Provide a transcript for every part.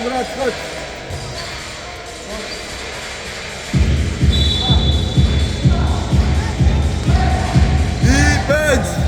Congrats, coach. Defense.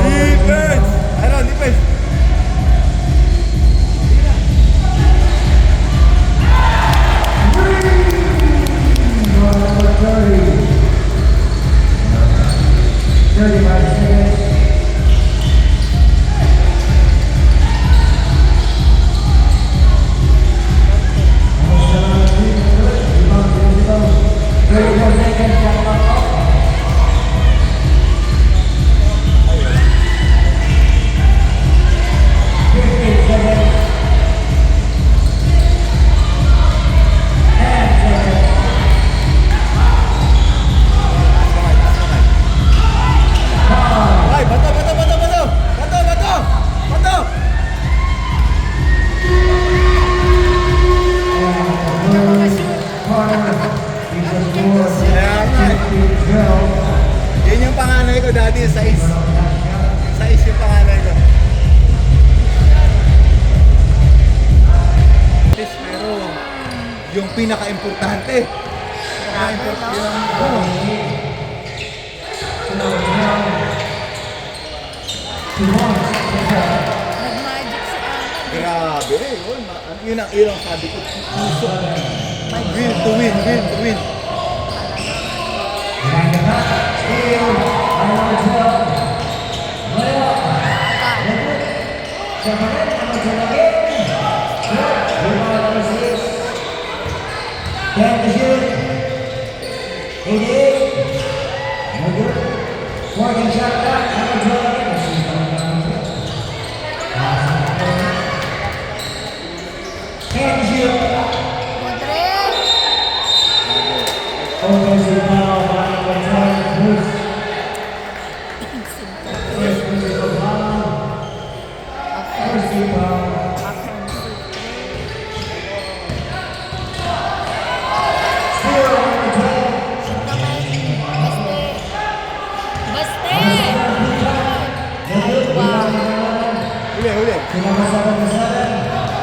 Defense! Ano, defense? Ay, bato, bato, bato, bato! Bato, bato! Bato! Kaya nga eh. Yun yung panganay ko dati, size. Size yung panganay ko. Pero yung pinaka-importante. Pinaka-importante yung Nag-magic si Alan. grabe eh. Yun ang sabi ko. Puso. Will to win, will to win. Baste! Ay, wow. Huli, huli.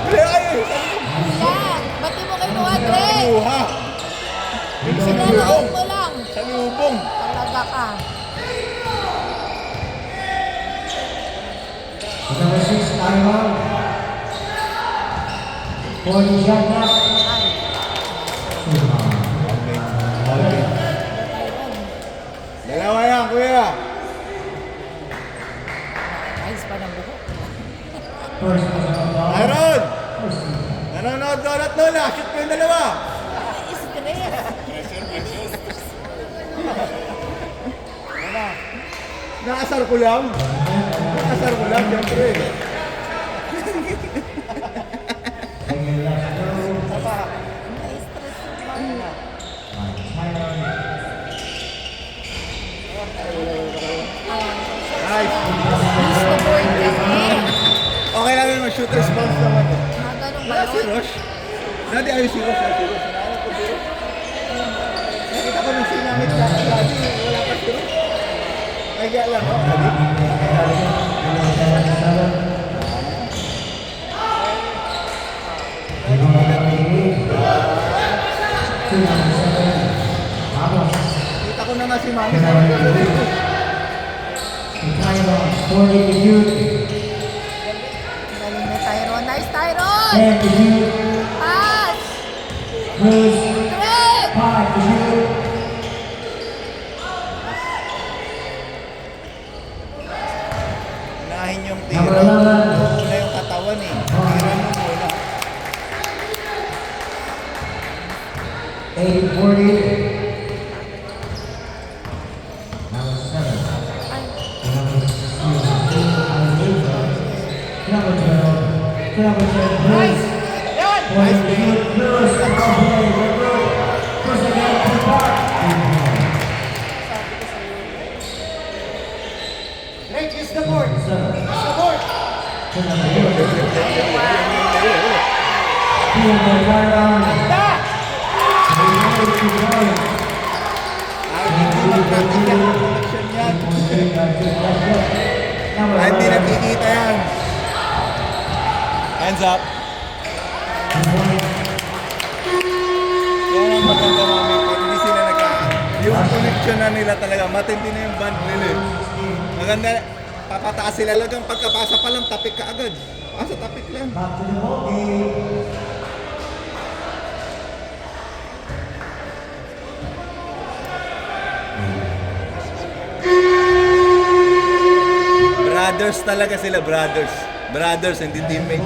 Huli, ay! Yan! Ba't di mo kinuha, Dre? Kuha! Sinaloon mo lang. Sa lubong. Talaga ka. Dalawa yan, kuya. Ayos pa ng buhok. Iron! Nanonood doon at Lola. Shoot ko yung dalawa. Stress. Nakasar ko lang. Nakasar ko lang, siyempre. Na-stress yung mga. Nice. Gusto board kasi. Okay lang yun, mag-shooter's bounce naman to. Mga ganun ba Wala si yun? Rosh. Dati ayos si Rosh. Naalala ko si Rosh. Nakita ko nung sinamit ka dati, wala pa si Rosh. Kaya lang, oh, sabi. Kita ko na nga si Mami sa mga Galing ni Tyron. Nice, Tyron! Pass! Trip! Unahin yung tira. Una yung katawan eh. Tira mo muna. 840. Nice! Next is the board. It's the board. Ay, hindi mag-practical connection yan. Ay, hindi nakikita yan. Ay, Hands up. Yan ang maganda mami. Pag hindi sila yung connection na nila talaga, matindi na yung band nila eh. Maganda, papataas sila lang. Pagkapasa pa lang, tapik ka agad. Pasa, tapik lang. Brothers talaga sila, brothers. Brothers, hindi teammates.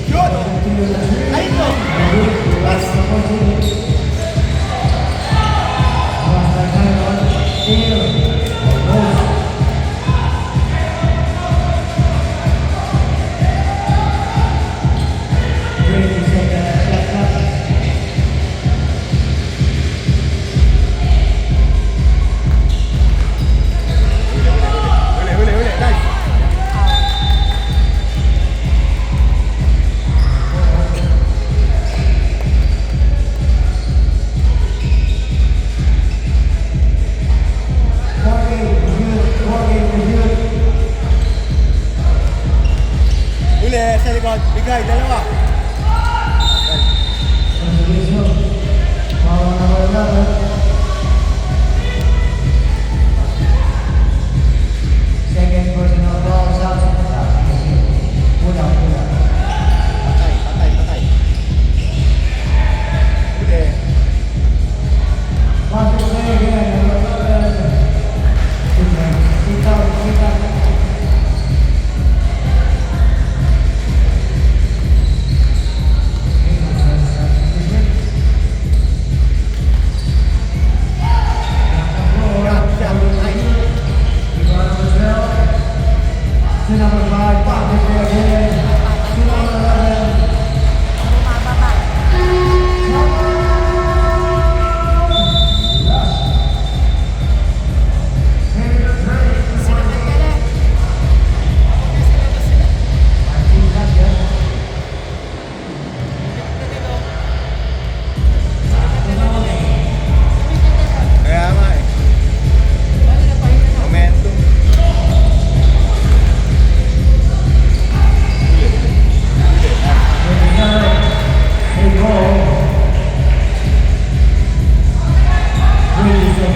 Shoot! Ay, ito! Pass! Huli, huli, huli. Nice! Huli, sa likod. Bigay, dalawa. Patay, patay, patay. Huli. Bumababa. Sinunod ka lang. Kaya nga eh. Momentum. Huli,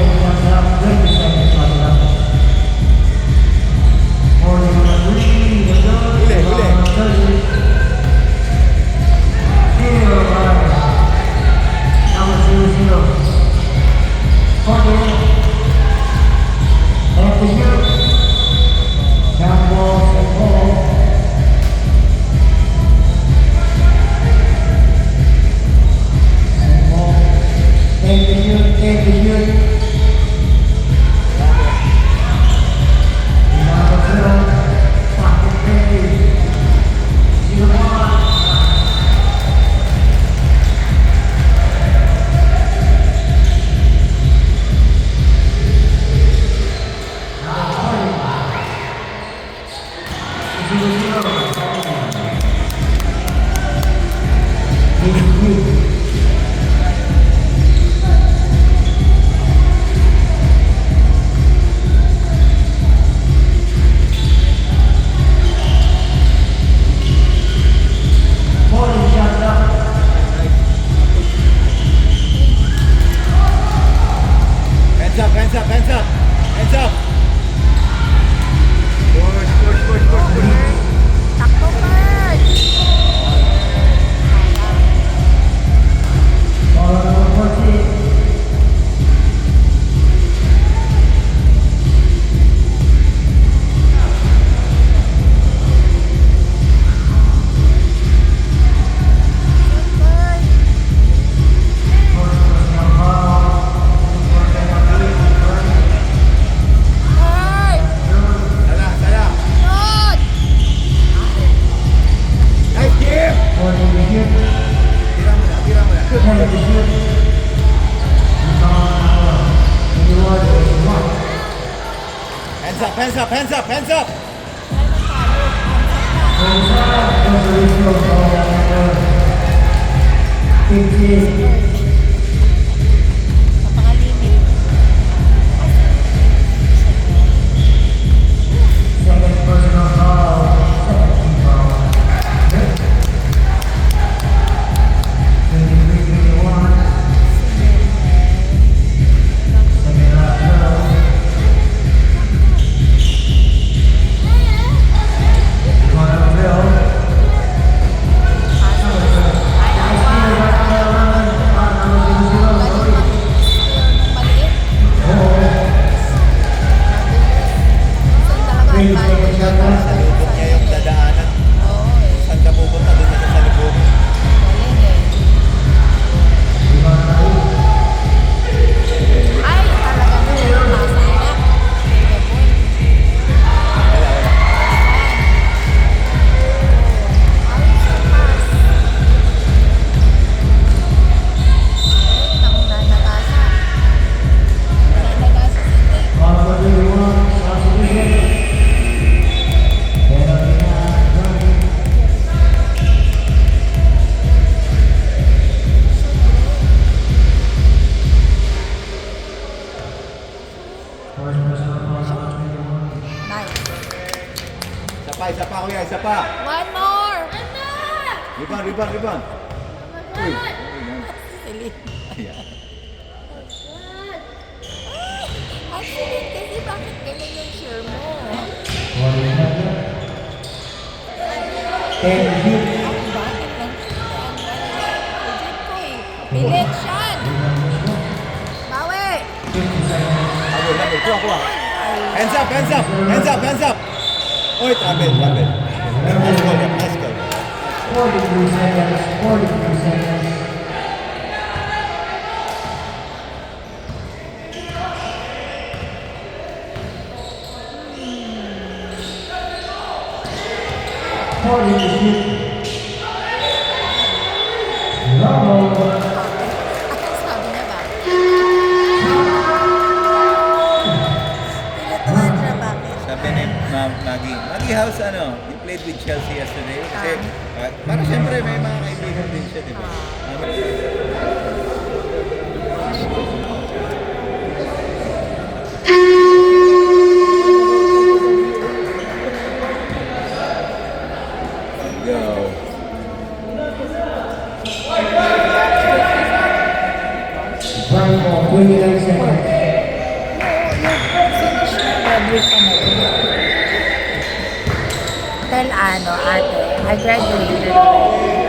huli. Hands up, hands up, hands up. Hands up. Push, push, push, push, push. Takbo, Kurt. Shoot, Kurt. up, hands up, hands up, hands up! Napangalimit. Salubot niya yung dadaanan. Saan ka pupunta? Doon na sa salubot. Ay, talaga na yung masaya. Wala, wala. Ay, sapas. Nang nanagasa. Nanagasa si Tate. Nice. Isa pa kuya, isa pa. One more! Rebound, rebound, rebound. Uy. Silly. Yeah. Ang silid kasi bakit ganyan yung share mo? Ang bakit lang legit ko eh. Pilit, Sean! Bawi! Habol, habol. Kuha. Hands up, hands up, hands up, hands up. Oy, travel, travel. Nice call, nice call. 43 seconds, 43 seconds. Sabi niya ba? Pinutuan siya bakit? Sabi ni Maggie House, he played with Chelsea yesterday. Kasi, para siyempre may mga kaibigan din siya, di ba? Go. Time for 29 seconds. Graduate ka na rin. Tell ate, I graduated already.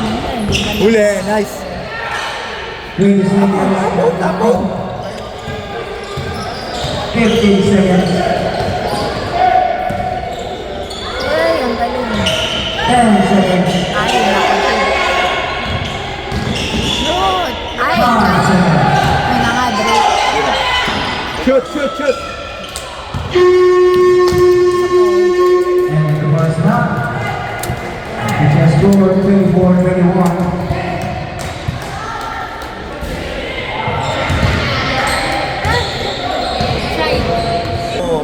Hindi na Huli, nice. 20 seconds. 15 seconds. Ay, ang galing. 10 seconds. Ay, naku. Shoot! Ay, 5 seconds. may nga, Drake. Shoot, shoot, shoot. And the bar is not. It has scored 24-21.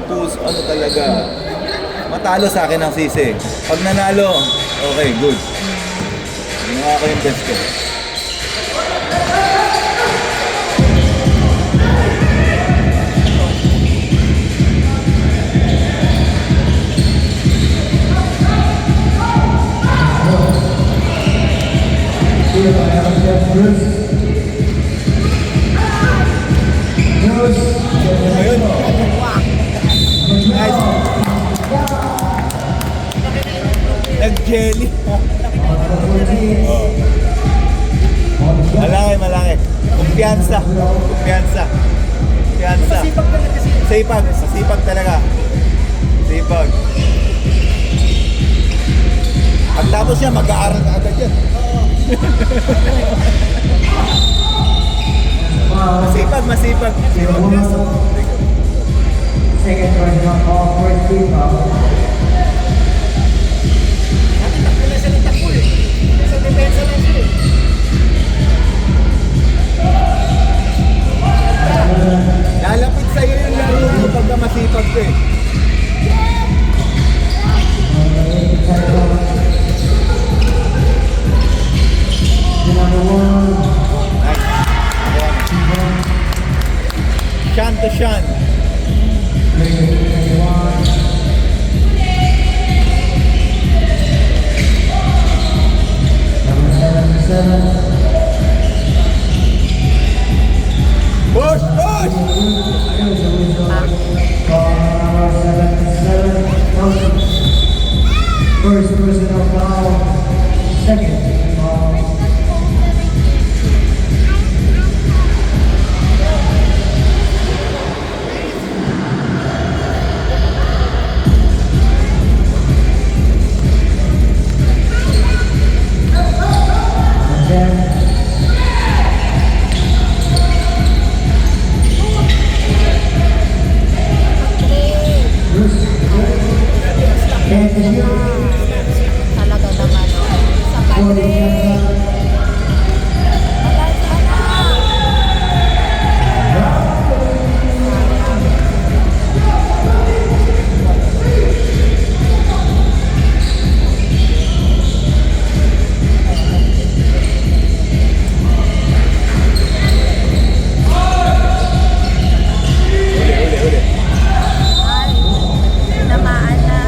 Pus, talaga. Matalo sa akin ang sisi. Pag nanalo, okay, good. Ginawa ko yung best ko. Here by Alexander Bruce. Bruce. Ayun. Nice. Nag-jelly. Malaki, malaki. Kumpiyansa. Kumpiyansa. Kumpiyansa. Sipag. Sipag talaga. Sipag. Pagtapos niya, mag-aaral ka agad yan. Masipag, masipag. Second round of all first team foul. Lalapit sa'yo yung laro Sean. Push! Push! First personal foul, second foul. Talaga naman. Sa Patrick. Patay sana. Uli. Ay, namaan na.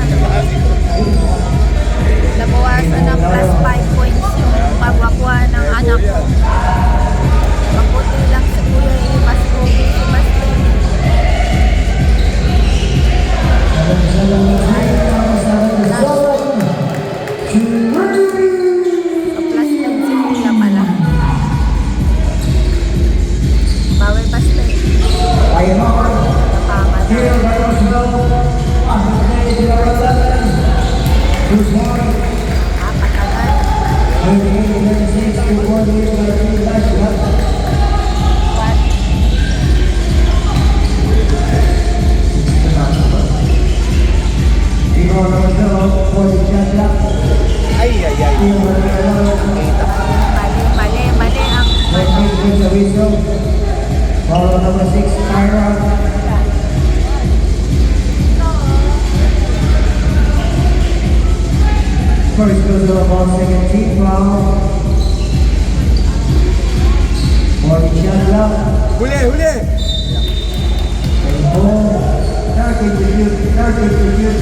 Nabawasan ng plus 5 points yung pagwakuha ng anak ko. Mabuti lang si Kuya mas pogi si Master. Sa plus 10 si Kuya pala. Bawi Master. Napama na. Patagal. Ay, ay, ay. Mali ang Follow number 6, Tyra. First goes to the ball, second team foul. Morning shot up. Huli! And ball. Target review.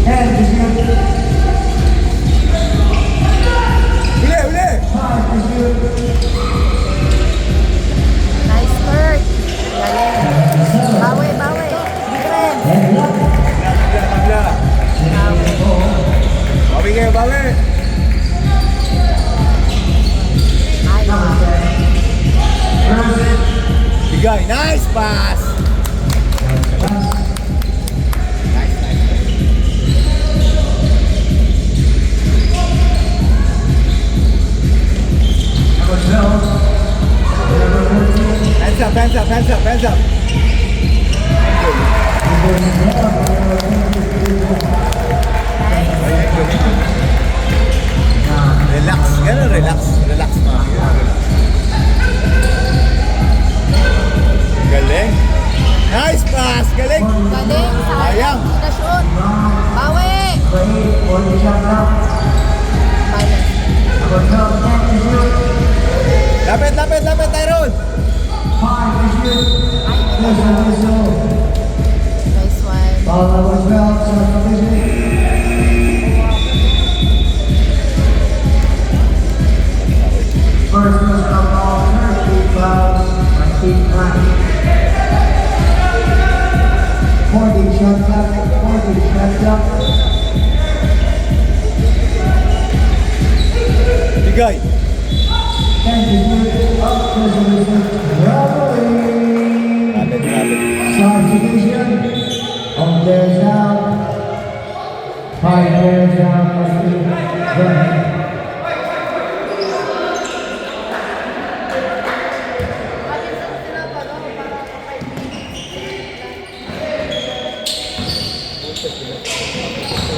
And review. Huli! 5 review. nice hurt. Galing. Bawi. Defense. And lock. Magla. Bawi kayo, bawi! Bigay. Nice pass! Hands up. Relax. Ganun, relax. Relax mga. Galing. Nice pass. Galing. Galing. Sayang. Na-shoot. Bawi. Morning shot up. Bawi. Number 12, 10 review. Lapit, Tyrone. 5 review. There's the whistle. Nice one. Ball number 12, subdivision. First personal ball, 13 fouls, 19 points. 40 shot clock. Bigay. And review up to the whistle. Robbery. Lapit. Substitution. On players down. 5 players down. Right.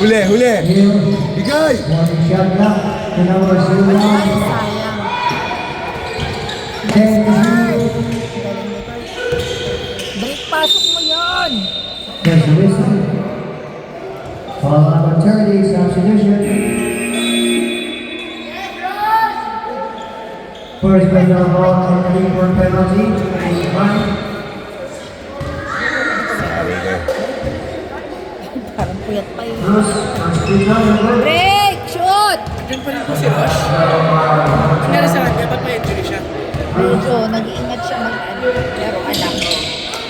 Huli. Hill. Bigay. Morning shot clock to number 01. Ay, sayang. 10 review. Galing ni Kurt. Break, pasok mo yan. There's the whistle. Ball number 30, substitution. personal foul and 3 for penalty. 8-5. Parang puyat pa yun. Cruz, first free throw. Break! Shoot! Diyan pa rin po si Rosh. Nangyari sa kanya, ba't may injury siya? Medyo nag-iingat siya pero alam.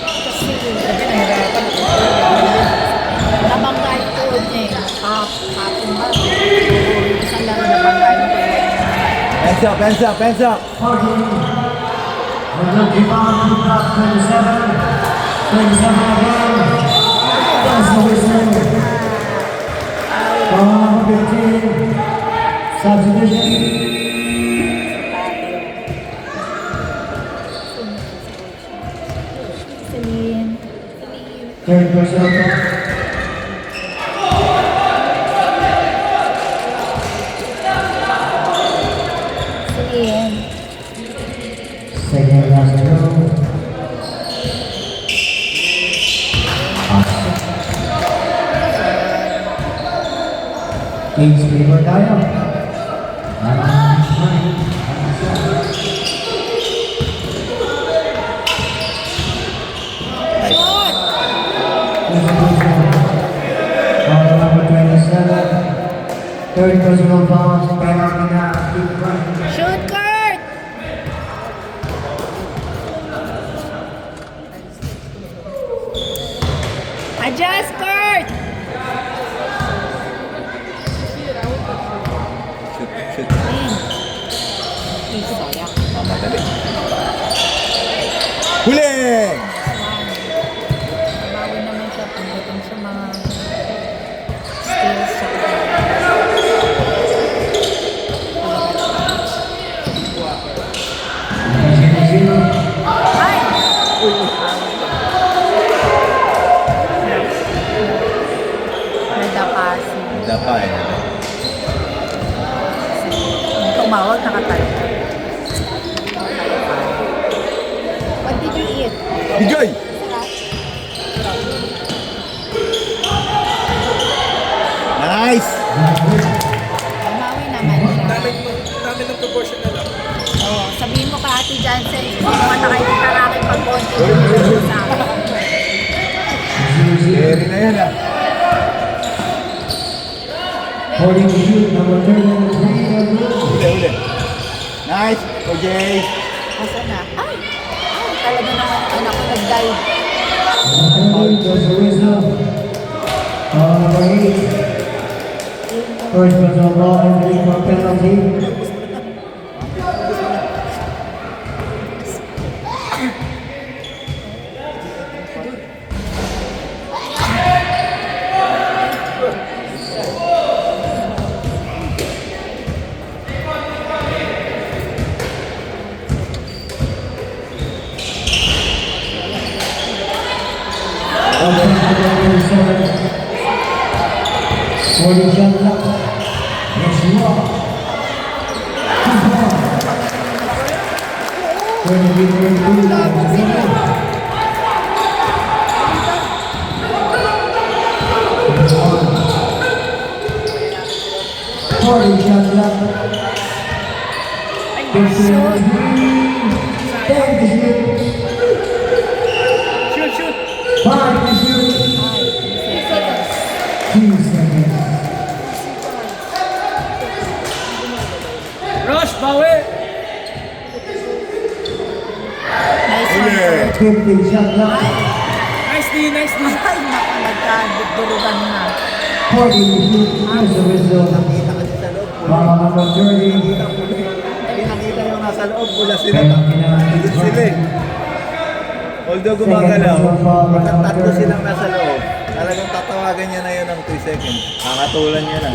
Kasi Sabi nahirapan. nabangga yung tuhod niya eh. Hapon ba? Isang laro nabangga yung tuhod niya. Hands up, hands up, hands up. 14. With the rebound, he got 27. 27 again. That's the whistle. Foul number 15. Substitution. Celine. Third personal foul. Celine. Second last throw. Kings favor tayo. Foul number 27. Third personal foul. Penalty na. Keep running. Shoot, Kurt! Adjust, Kurt! Shoot, shoot. Sayang. Mamadali. Huling! Bawi naman siya pagdating sa mga skills sa Ay! Nadapasin. Dapa eh. Tumawag, nakatayo. What did you eat? Bigay! Nice! Umawi naman siya. Dami ng proportion na lang. Oo, sabihin mo kay Ate Jansen, kung na kayo tarakin pag konti sa akin. Carry na yan ah. Holding the shoot, number 33. Uli. Nice! OJ! Asa na? Ay! Ay, talaga naman ang anak ko nag-dive. There's a whistle. Foul number 8. First personal foul and 3 for penalty. Holding shot clock. Yes, you are. 23-22. Holding shot clock. 15-13. 10 to shoot. Shoot, shoot! 5 to shoot. 2 seconds. Rosh, bawi! Nice Uli. one. 15 shot clock. Nice D, nice D! Ay, naku, nagkadurugan na. 40 to shoot. Here's the whistle. Foul number 30. Pinakita yung nasa loob, pula sila. Pilit sila eh. Although gumagalaw, tatlo silang nasa loob. Talagang tatawagan niya na yun ng 3 seconds. Kakatulan niya na.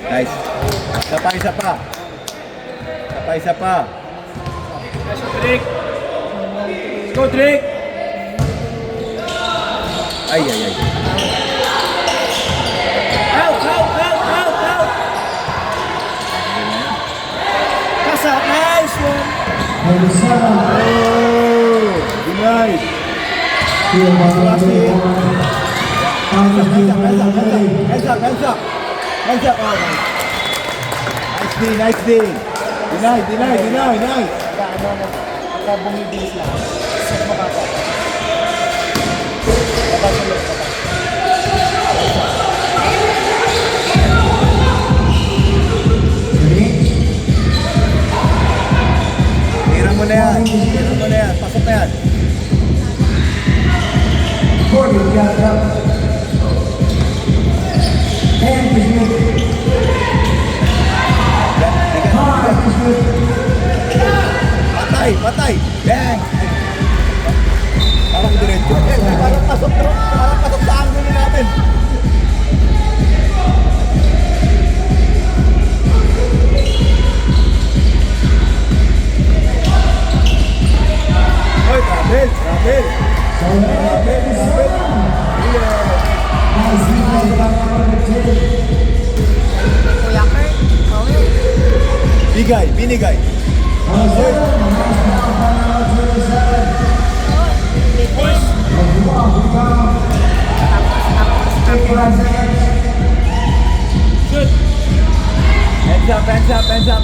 Nice. Isa pa, isa pa. Isa pa, isa pa. Nice one, Drake! Let's go, Drake! Ay, ay, ay. Out, out, out, out, out! Pass out, nice one! 27. Oh! Denied. Field goal number 1. Time is due for the Hands up, play. hands up, hands up. Hands up, oh. Nice D, nice D. Deny, nice. Pagka bumibilis lang, set mo ka pa. Labas ulit, labas. Tira mo na yan. Pasok na yan. 40 shots up. 10 is good. 5 is good. Patay. Bang. Parang diretso. Parang pasok sa angulo natin. Hoy, Travel. Kuya Kurt, okay. Binigay. Bitis. Tapos. Shoot! Hands up.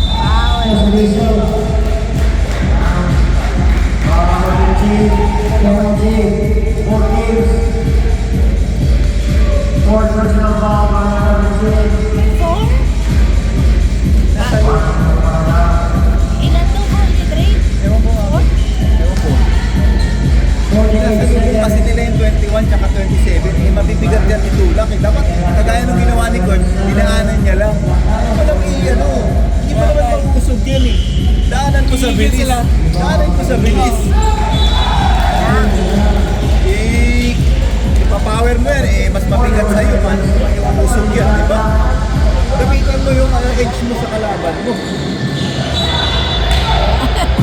Fourth personal foul by number 10. Ilan to holy grade? Ewan ko. 48 seconds. Kasi nila yung 21 tsaka 27, mabibigat yan itulak. Dapat, kagaya nung ginawa ni Kurt, dinaanan niya lang. Hindi mo naman mag-usog yan eh. Daanan ko sa bilis. Ipapower mo yan eh, mas mabigat sa'yo. Paano mo iusog yan, di ba? Gamitan mo yung edge mo sa kalaban mo.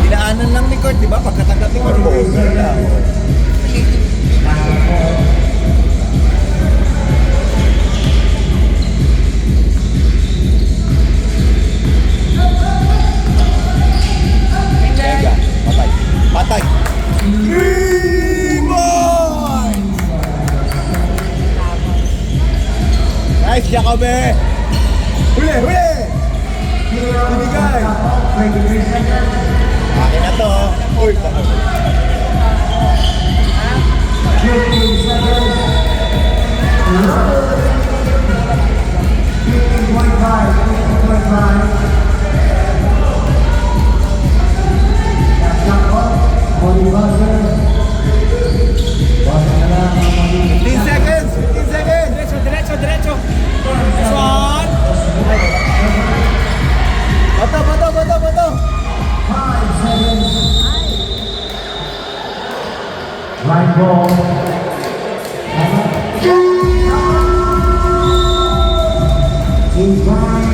Dinaanan lang ni Kurt, di ba? Pagkatanggap ni Kurt, over lang. Mega, patay. 3 points! Nice, Jacobe! Huli! Binigay! 23 seconds. Akin na to. Uy, 15 seconds. 15.5. That's not all. Only buzzer. Buzzer na lang ang mali. 15 seconds! Diretso. This one. Bato! 5 seconds. Line ball. Team Prime.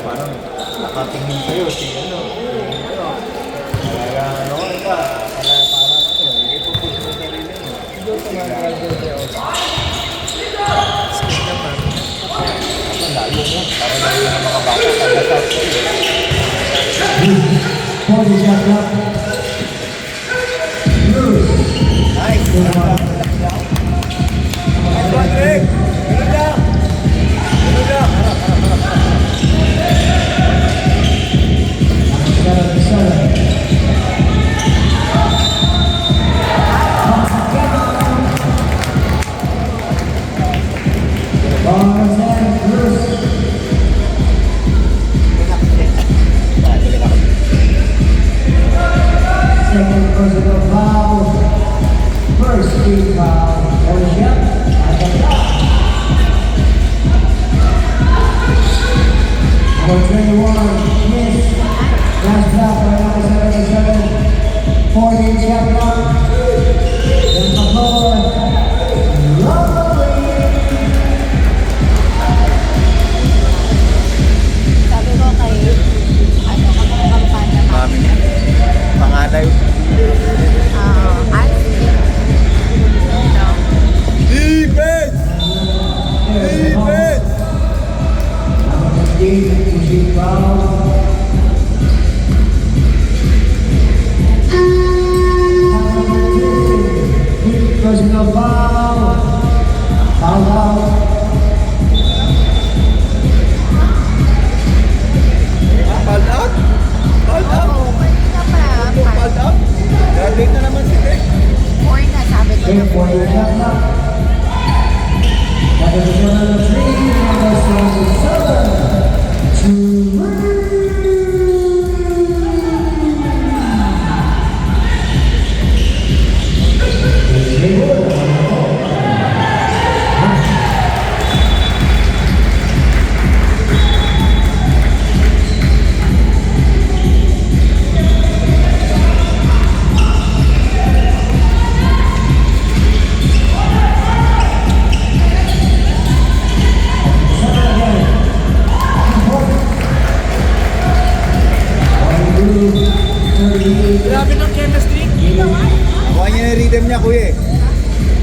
Parang nakatingin sa'yo si ano. Kaya ano ka, parang ipupush mo sarili mo. Layo mo, para layo ng mga bata. Pagkatapos sa'yo. 40 shot clock. Lose. Nice! Nice one, Rick! Ganun lang! Harap. 7-7. Second personal foul. First team foul. Ownership at the top. Number 21, miss. Last shot by number 77. 40 shot clock. Then the floor. Lovely. Sabi ko kay, kapag kampanya 8, machine foul. Personal foul. Foul out. Foul out? Foul out? Oo, kanina pa. Foul out? Graduate na naman si Tech. 4 na, sabi ko. Okay, for your shot clock. That is another 3, number 7. Grabe ng chemistry. Nakuha niya na yung rhythm niya, kuya eh.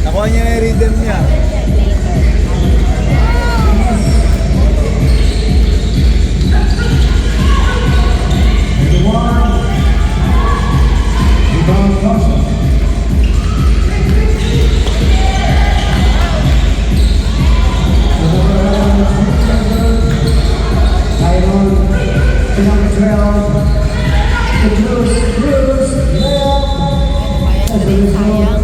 Nakuha niya na yung rhythm niya. Sayang.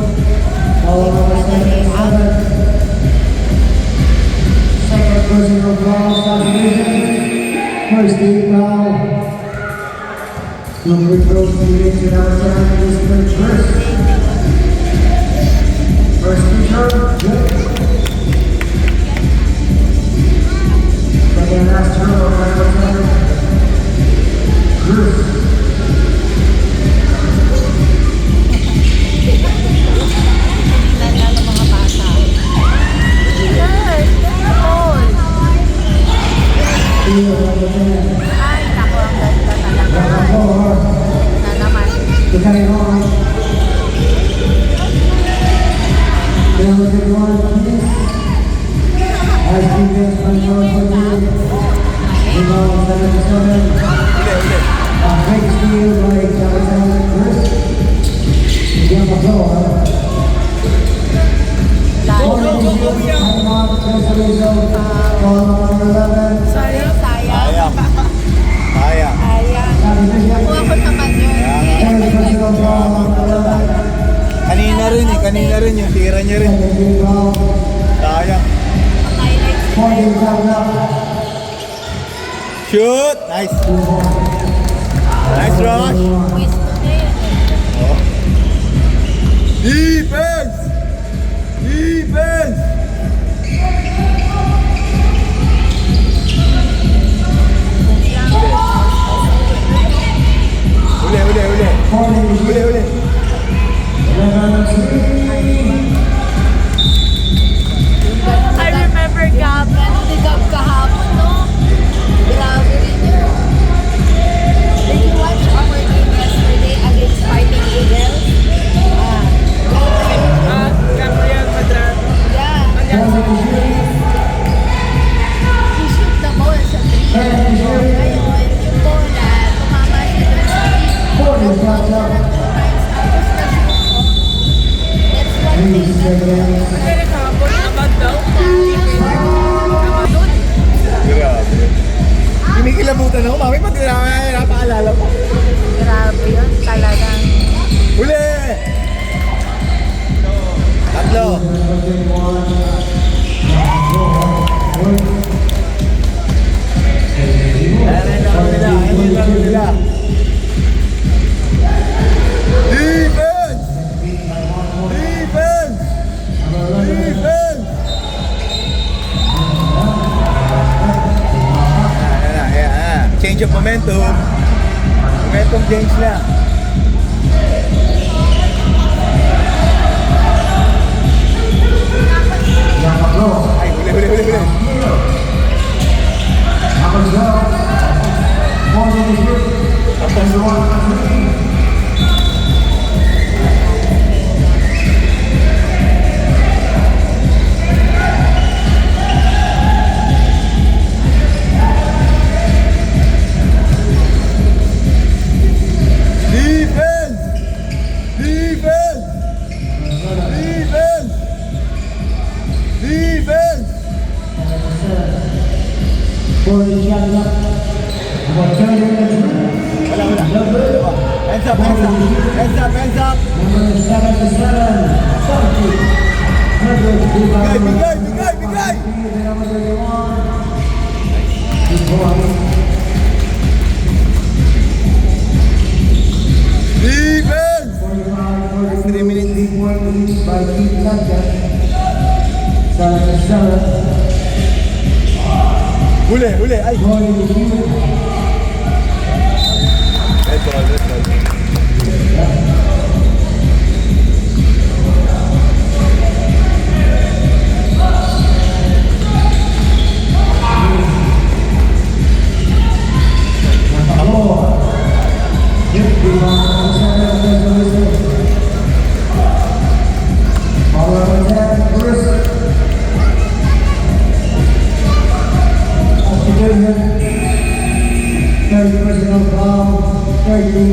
First team foul. Number 12, in our time is first. First teacher, good. Second last turnover, number 7. Good. Nalala ng mga bata. Yes, goal. Ay, naku, ang ganda talaga. Na naman. Sayang. Sayang. Kaya. Kaya. Sayang. Nakuha ko naman yun. Kanina rin eh, kanina rin yung tira niya rin. Sayang. Shoot! Nice! Nice rush! Quiz ko din. Oh. Defense! Defense! Uli, uli, uli. Uli, uli. I remember Gab. Ganun ni Gab kahapon, no? Grabe rin yun. Did you watch our game yesterday against Fighting Eagles? Gabriel Madran. Yeah. He shoot the ball sa 3. Ngayon, yung bola, tumama siya dun sa 3. Nag-block siya ng 2 times. Tapos na-shoot ko. That's one thing that Kaya kahapon, abad daw. Doon. Grabe. Kinikilabutan ako, mami, pati napaalala ko. Grabe yun. Talagang Uli! Tatlo. Ayan lang nila, ayan lang nila. Defense! Defense! Defense! Ayan. Change of momentum. Momentum change na. Ay, uli. Number 30, Wala. Hands up. Hands up. number 77, Sergio. Bigay. Number 31. Good boy. Defense! 45, 3 minutes. 3-point lead by Keith Ledger. 77. Huli. Ay. Going to the Red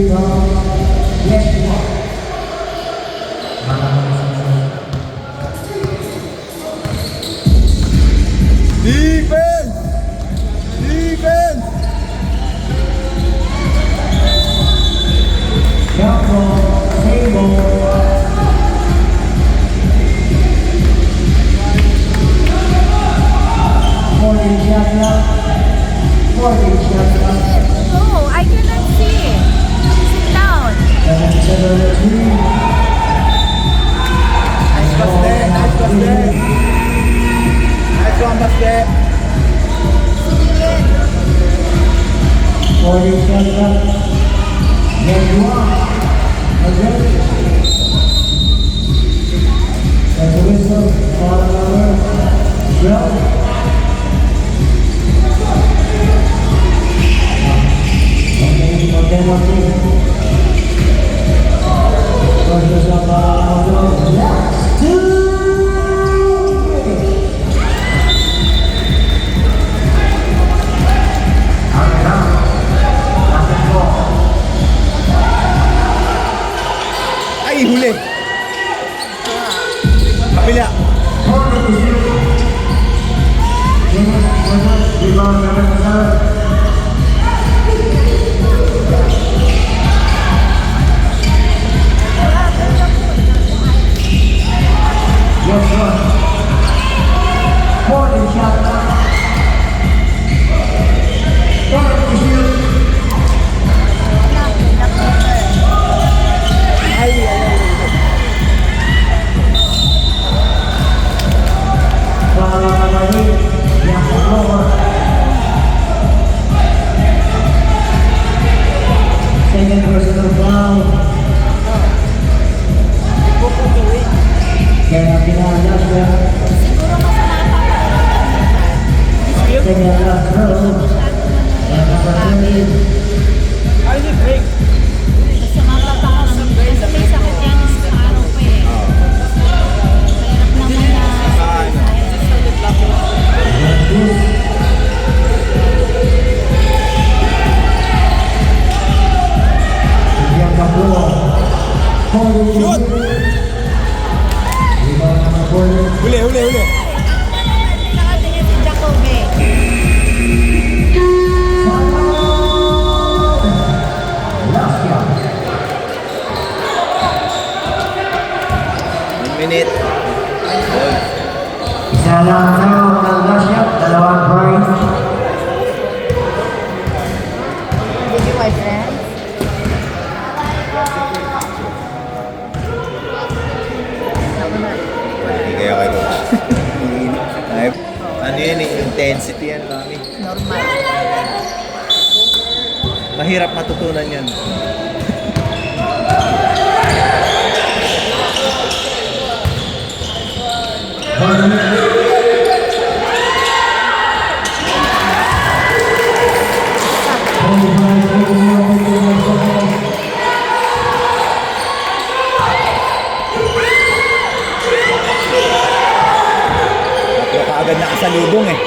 ball. Defense! Shot ball, table. Oh, I cannot see. Sit down. Nice one, Baste. Ay, huli. Kapila. Second personal foul. Kaya pinalas siya. Siguro masama pa pakiramdam niya. Second last throw. And number 30. How is it break? Masama pa pakiramdam niya. Kasi may sakit yan sa araw pa eh. Mahirap naman na Yang kedua. Shoot! Huli. nakatingin si Jacobe. Minute. Isa lang tayo ng Lasya, dalawang point. Did you my friend? Hindi kayo kayo. Ano yun eh, intensity yan kami. Normal. Mahirap matutunan yan. Tatlo kaagad nakasalubong eh.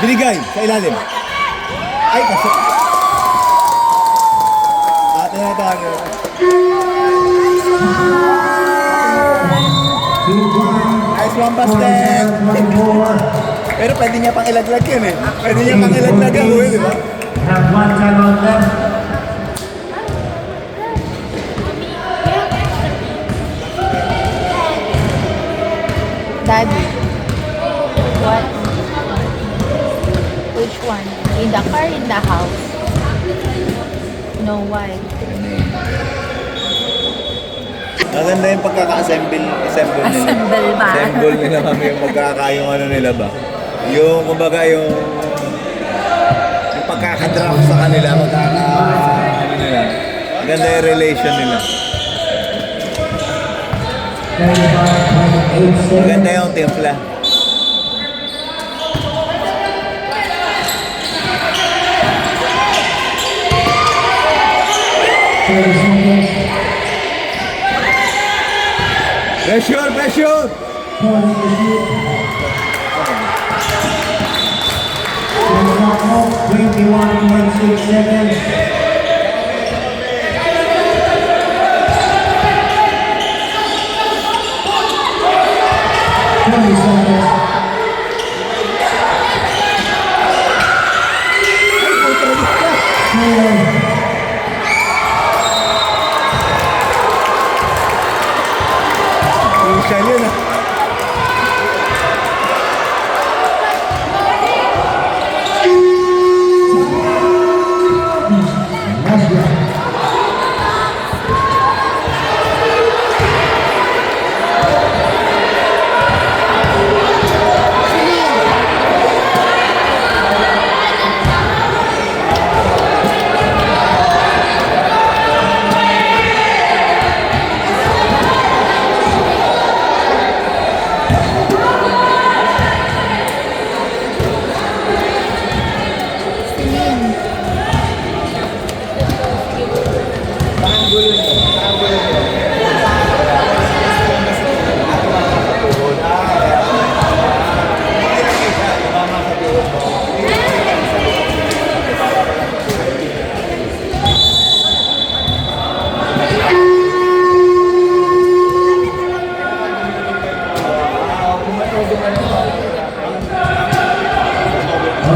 Binigay sa ilalim. Ay, kasi. Ate na tayo. Nice one basket. 47-24. Pero pwede niya pang ilaglag yun eh. Pwede niya pang ilaglag yun, di ba? Have one timeout left. Daddy. What? Which one? In the car, in the house? No, why? Maganda yung pagkaka-assemble nila. Assemble ba? Assemble nila kami yung yung ano nila ba? Yung kumbaga yung pagkaka-drop sa kanila, ano nila. Maganda yung relation nila. 35.8 Maganda seconds. yung timpla. Pressure, pressure! 21.6 seconds. Crucial yun ah.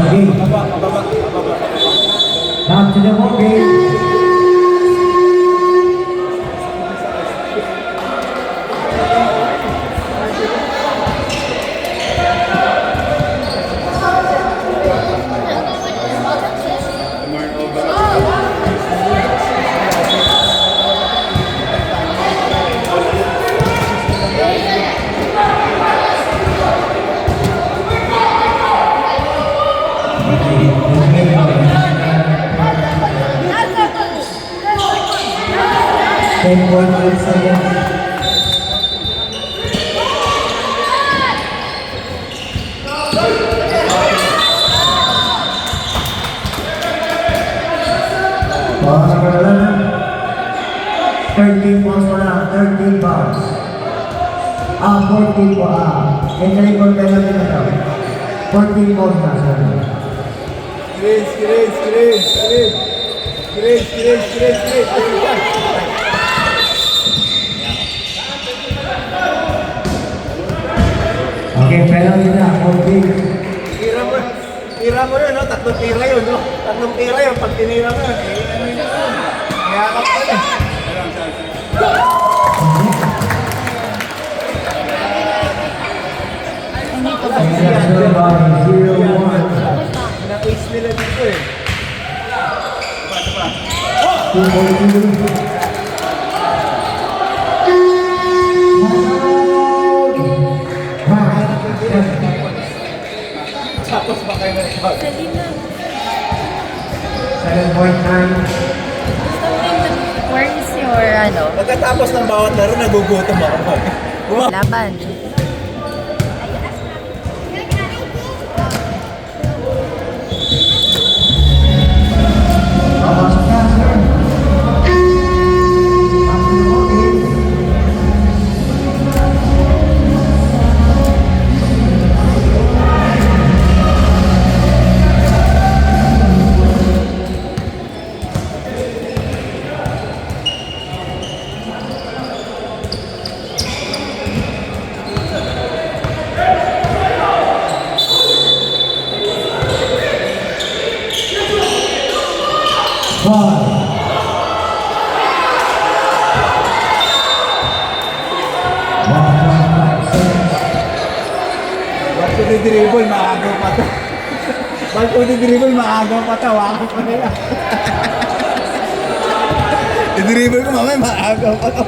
Okay. Back to the ball game. Ten point eight seconds. Ball number 11. 13 balls per round, 13 balls. 14 balls. Entering for penalty na daw. 14 balls na, sir. Okay, penalty na, 14. Tira mo yun, no? Tatlong tira yun, no? Tatlong tira yun. Pag tinira mo yun, ano yun? Mayakap ka na. Successful by 0-1. Na-ace nila dito eh. 2.2. Tapos pa kayo na-shot. 7.9. Where is your, ano, Pagkatapos ng bawat laro, nagugutom ako. laban? Thomas Casper. Back to the ball game. di-dribble, maagaw pa to. Pag di-dribble, maagaw pa to. Wako pa na yan. I-dribble ko mamaya, maagaw pa to.